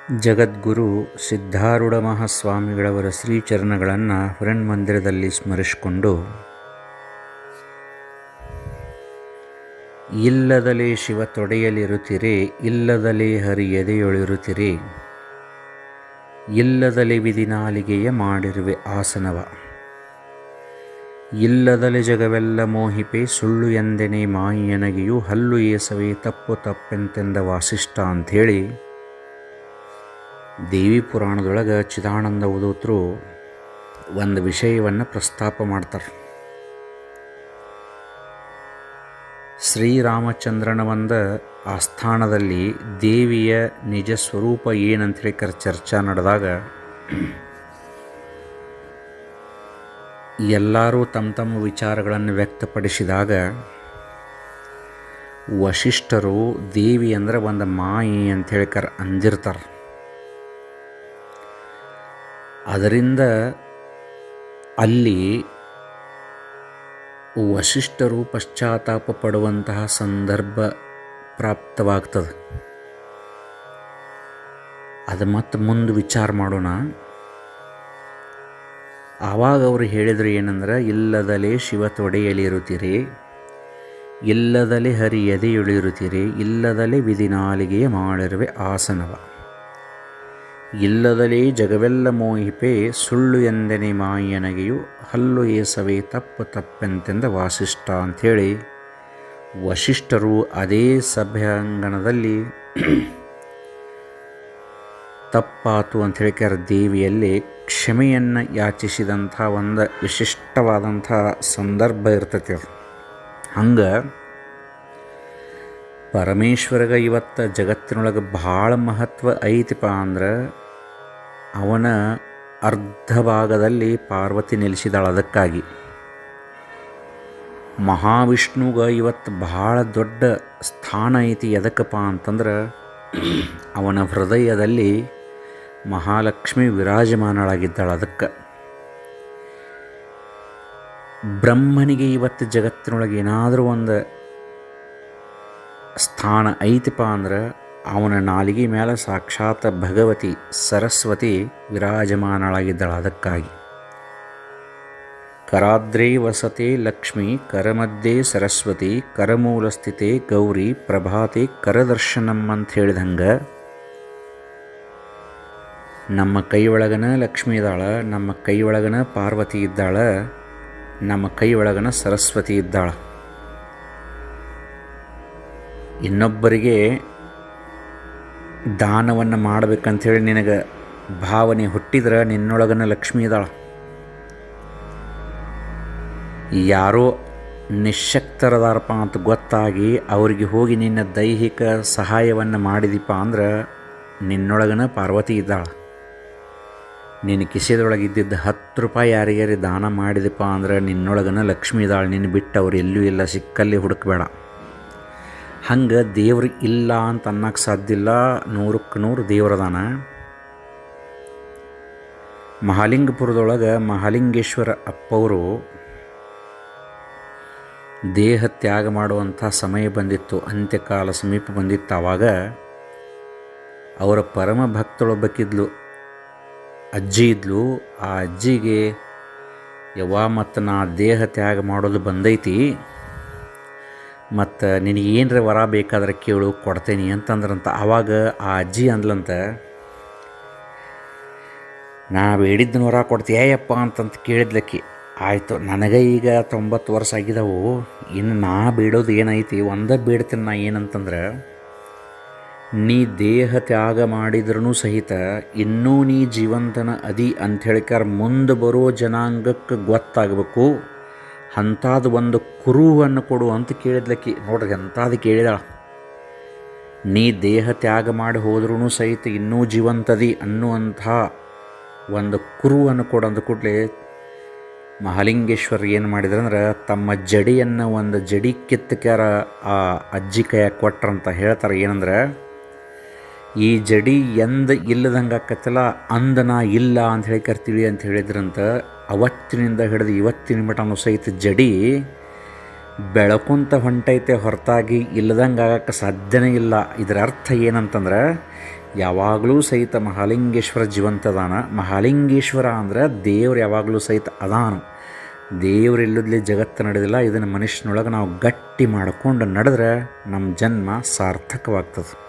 ಜಗದ್ಗುರು ಸಿದ್ಧಾರೂಢ ಮಹಾಸ್ವಾಮಿಗಳವರ ಶ್ರೀಚರಣಗಳನ್ನು ಮಂದಿರದಲ್ಲಿ ಸ್ಮರಿಸಿಕೊಂಡು, ಇಲ್ಲದಲೇ ಶಿವ ತೊಡೆಯಲಿರುತ್ತಿರೆ, ಇಲ್ಲದಲೇ ಹರಿ ಎದೆಯೊಳಿರುತ್ತಿರೆ, ಇಲ್ಲದಲೇ ವಿಧಿ ನಾಲಿಗೆಯ ಮಾಡಿರುವೆ ಆಸನವ, ಇಲ್ಲದಲೆ ಜಗವೆಲ್ಲ ಮೋಹಿಪೆ, ಸುಳ್ಳು ಎಂದೆನೆ ಮಾಯಿಯನಗೆಯು ಹಲ್ಲು ಏಸವೇ ತಪ್ಪು ತಪ್ಪೆಂತೆಂದ ವಾಸಿಷ್ಠ ಅಂಥೇಳಿ ದೇವಿ ಪುರಾಣದೊಳಗೆ ಚಿದಾನಂದ ಅವಧೂತರು ಒಂದು ವಿಷಯವನ್ನು ಪ್ರಸ್ತಾಪ ಮಾಡ್ತಾರೆ. ಶ್ರೀರಾಮಚಂದ್ರನ ಒಂದು ಆಸ್ಥಾನದಲ್ಲಿ ದೇವಿಯ ನಿಜ ಸ್ವರೂಪ ಏನಂತೇಳಿ ಚರ್ಚೆ ನಡೆದಾಗ ಎಲ್ಲರೂ ತಮ್ಮ ತಮ್ಮ ವಿಚಾರಗಳನ್ನು ವ್ಯಕ್ತಪಡಿಸಿದಾಗ ವಶಿಷ್ಠರು ದೇವಿ ಅಂದರೆ ಒಂದು ಮಾಯಿ ಅಂಥೇಳಿ ಅಂದಿರ್ತಾರೆ. ಅದರಿಂದ ಅಲ್ಲಿ ವಶಿಷ್ಠರು ಪಶ್ಚಾತ್ತಾಪ ಪಡುವಂತಹ ಸಂದರ್ಭ ಪ್ರಾಪ್ತವಾಗ್ತದೆ. ಅದು ಮತ್ತೆ ಮುಂದೆ ವಿಚಾರ ಮಾಡೋಣ. ಆವಾಗ ಅವರು ಹೇಳಿದರು ಏನಂದ್ರೆ, ಇಲ್ಲದಲೇ ಶಿವ ತೊಡೆಯಲಿರುತ್ತೀರಿ, ಇಲ್ಲದಲೇ ಹರಿ ಎದೆಯೊಳಿರುತ್ತೀರಿ, ಇಲ್ಲದಲೇ ವಿಧಿ ನಾಲಿಗೆಯ ಮಾಡಿರುವೆ ಆಸನವ, ಇಲ್ಲದಲೇ ಜಗವೆಲ್ಲ ಮೋಹಿಪೆ, ಸುಳ್ಳು ಎಂದೆನೆ ಮಾಯಿಯನಗೆಯು ಹಲ್ಲು ಏಸವೇ ತಪ್ಪು ತಪ್ಪೆಂತೆಂದ ವಾಸಿಷ್ಠ ಅಂಥೇಳಿ ವಶಿಷ್ಠರು ಅದೇ ಸಭ್ಯಾಂಗಣದಲ್ಲಿ ತಪ್ಪಾತು ಅಂಥೇಳಿ ದೇವಿಯಲ್ಲಿ ಕ್ಷಮೆಯನ್ನು ಯಾಚಿಸಿದಂಥ ಒಂದು ವಿಶಿಷ್ಟವಾದಂಥ ಸಂದರ್ಭ ಇರ್ತೈತಿ. ಹಂಗೆ ಪರಮೇಶ್ವರಗೆ ಇವತ್ತು ಜಗತ್ತಿನೊಳಗೆ ಭಾಳ ಮಹತ್ವ ಐತಿಪ್ಪ ಅಂದ್ರೆ ಅವನ ಅರ್ಧ ಭಾಗದಲ್ಲಿ ಪಾರ್ವತಿ ನಿಲ್ಲಿಸಿದಾಳ. ಅದಕ್ಕಾಗಿ ಮಹಾವಿಷ್ಣುಗೆ ಇವತ್ತು ಭಾಳ ದೊಡ್ಡ ಸ್ಥಾನ ಐತಿ. ಎದಕ್ಕಪ್ಪ ಅಂತಂದ್ರೆ ಅವನ ಹೃದಯದಲ್ಲಿ ಮಹಾಲಕ್ಷ್ಮಿ ವಿರಾಜಮಾನಳಾಗಿದ್ದಾಳೆ. ಅದಕ್ಕೆ ಬ್ರಹ್ಮನಿಗೆ ಇವತ್ತು ಜಗತ್ತಿನೊಳಗೆ ಏನಾದರೂ ಒಂದು ಸ್ಥಾನ ಐತಿಪ್ಪ ಅಂದ್ರೆ ಅವನ ನಾಲಿಗೆ ಮೇಲೆ ಸಾಕ್ಷಾತ್ ಭಗವತಿ ಸರಸ್ವತಿ ವಿರಾಜಮಾನಳಾಗಿದ್ದಾಳೆ. ಅದಕ್ಕಾಗಿ ಕರಾದ್ರೇ ವಸತೆ ಲಕ್ಷ್ಮಿ, ಕರಮಧ್ಯೆ ಸರಸ್ವತಿ, ಕರಮೂಲ ಸ್ಥಿತೆ ಗೌರಿ, ಪ್ರಭಾತೆ ಕರದರ್ಶನಂ ಅಂತ ಹೇಳಿದಂಗೆ ನಮ್ಮ ಕೈ ಒಳಗನ ಲಕ್ಷ್ಮಿ ಇದ್ದಾಳೆ, ನಮ್ಮ ಕೈ ಒಳಗನ ಪಾರ್ವತಿ ಇದ್ದಾಳೆ, ನಮ್ಮ ಕೈ ಒಳಗನ ಸರಸ್ವತಿ ಇದ್ದಾಳೆ. ಇನ್ನೊಬ್ಬರಿಗೆ ದಾನವನ್ನು ಮಾಡಬೇಕಂಥೇಳಿ ನಿನಗೆ ಭಾವನೆ ಹುಟ್ಟಿದ್ರೆ ನಿನ್ನೊಳಗನ ಲಕ್ಷ್ಮಿ ಇದ್ದಾಳೆ. ಯಾರೋ ನಿಶ್ಶಕ್ತರದಾರಪ್ಪ ಅಂತ ಗೊತ್ತಾಗಿ ಅವರಿಗೆ ಹೋಗಿ ನಿನ್ನ ದೈಹಿಕ ಸಹಾಯವನ್ನು ಮಾಡಿದೀಪ ಅಂದ್ರೆ ನಿನ್ನೊಳಗನ ಪಾರ್ವತಿ ಇದ್ದಾಳೆ. ನಿನ್ನ ಕಿಸೆದೊಳಗಿದ್ದಿದ್ದು 10 ರೂಪಾಯಿ ಯಾರಿಗಾರಿ ದಾನ ಮಾಡಿದಪ್ಪ ಅಂದ್ರೆ ನಿನ್ನೊಳಗನ ಲಕ್ಷ್ಮಿ ಇದ್ದಾಳೆ. ನಿನ್ನ ಬಿಟ್ಟು ಅವ್ರು ಎಲ್ಲೂ ಇಲ್ಲ, ಸಿಕ್ಕಲ್ಲಿ ಹುಡುಕಬೇಡ. ಹಂಗೆ ದೇವ್ರಿಗೆ ಇಲ್ಲ ಅಂತ ಅನ್ನಕ್ಕೆ ಸಾಧ್ಯ ಇಲ್ಲ. 100ಕ್ಕೆ 100 ದೇವ್ರದಾನ. ಮಹಾಲಿಂಗಪುರದೊಳಗೆ ಮಹಾಲಿಂಗೇಶ್ವರ ಅಪ್ಪವರು ದೇಹ ತ್ಯಾಗ ಮಾಡುವಂಥ ಸಮಯ ಬಂದಿತ್ತು, ಅಂತ್ಯಕಾಲ ಸಮೀಪ ಬಂದಿತ್ತು. ಆವಾಗ ಅವರ ಪರಮ ಭಕ್ತಳೊಬ್ಬಕ್ಕಿದ್ಲು, ಅಜ್ಜಿ ಇದ್ಲು. ಆ ಅಜ್ಜಿಗೆ ಯವ್ವ ಮತ್ತು ನಾ ದೇಹ ತ್ಯಾಗ ಮಾಡೋದು ಬಂದೈತಿ, ಮತ್ತು ನಿನಗೇನರ ವರ ಬೇಕಾದ್ರೆ ಕೇಳು ಕೊಡ್ತೇನೆ ಅಂತಂದ್ರಂತ. ಆವಾಗ ಆ ಅಜ್ಜಿ ಅಂದ್ಲಂತ, ನಾ ಬೇಡಿದ್ದನ ವರ ಕೊಡ್ತೀಯಪ್ಪ ಅಂತಂತ ಕೇಳಿದ್ಲಕ್ಕಿ. ಆಯಿತು, ನನಗೆ ಈಗ 90 ವರ್ಷ ಆಗಿದಾವು, ಇನ್ನು ನಾ ಬೇಡೋದು ಏನೈತಿ, ಒಂದೇ ಬೇಡ್ತೀನಿ ನಾ. ಏನಂತಂದ್ರೆ, ನೀ ದೇಹ ತ್ಯಾಗ ಮಾಡಿದ್ರೂ ಸಹಿತ ಇನ್ನೂ ನೀ ಜೀವಂತನ ಅದಿ ಅಂಥೇಳಿಕಾರ ಮುಂದೆ ಬರೋ ಜನಾಂಗಕ್ಕೆ ಗೊತ್ತಾಗಬೇಕು. ಅಂಥದ್ದು ಒಂದು ಕುರುವನ್ನು ಕೊಡು ಅಂತ ಕೇಳಿದ್ಲಕ್ಕಿ. ನೋಡ್ರಿ ಅಂಥದ್ದು ಕೇಳಿದಾಳ. ನೀ ದೇಹ ತ್ಯಾಗ ಮಾಡಿ ಹೋದ್ರೂ ಸಹಿತ ಇನ್ನೂ ಜೀವಂತದಿ ಅನ್ನುವಂಥ ಒಂದು ಕುರುವನ್ನು ಕೊಡು ಅಂದ ಕೂಡಲೇ ಮಹಾಲಿಂಗೇಶ್ವರ ಏನು ಮಾಡಿದ್ರಂದ್ರೆ ತಮ್ಮ ಜಡಿಯನ್ನು ಒಂದು ಜಡಿ ಕಿತ್ತಕ್ಯಾರ ಆ ಅಜ್ಜಿ ಕೈಯಾಗ ಕೊಟ್ರಂತ ಹೇಳ್ತಾರೆ. ಏನಂದ್ರೆ, ಈ ಜಡಿ ಎಂದ ಇಲ್ಲದಂಗೆ ಆಕತ್ತಲ್ಲ ಅಂದನ ಇಲ್ಲ ಅಂತ ಹೇಳಿ ಕರ್ತೀವಿ ಅಂತ ಹೇಳಿದ್ರಂತ. ಅವತ್ತಿನಿಂದ ಹಿಡಿದು ಇವತ್ತಿನ ಮಟನೂ ಸಹಿತ ಜಡಿ ಬೆಳಕುಂತ ಹೊಂಟೈತೆ ಹೊರತಾಗಿ ಇಲ್ಲದಂಗೆ ಆಗಕ್ಕೆ ಸಾಧ್ಯನೇ ಇಲ್ಲ. ಇದರ ಅರ್ಥ ಏನಂತಂದ್ರೆ ಯಾವಾಗಲೂ ಸಹಿತ ಮಹಾಲಿಂಗೇಶ್ವರ ಜೀವಂತದಾನ. ಮಹಾಲಿಂಗೇಶ್ವರ ಅಂದ್ರೆ ದೇವ್ರು ಯಾವಾಗಲೂ ಸಹಿತ ಅದಾನು. ದೇವ್ರು ಇಲ್ಲದ್ಲಿ ಜಗತ್ತು ನಡೆದಿಲ್ಲ. ಇದನ್ನು ಮನುಷ್ಯನೊಳಗೆ ನಾವು ಗಟ್ಟಿ ಮಾಡ್ಕೊಂಡು ನಡೆದ್ರೆ ನಮ್ಮ ಜನ್ಮ ಸಾರ್ಥಕವಾಗ್ತದೆ.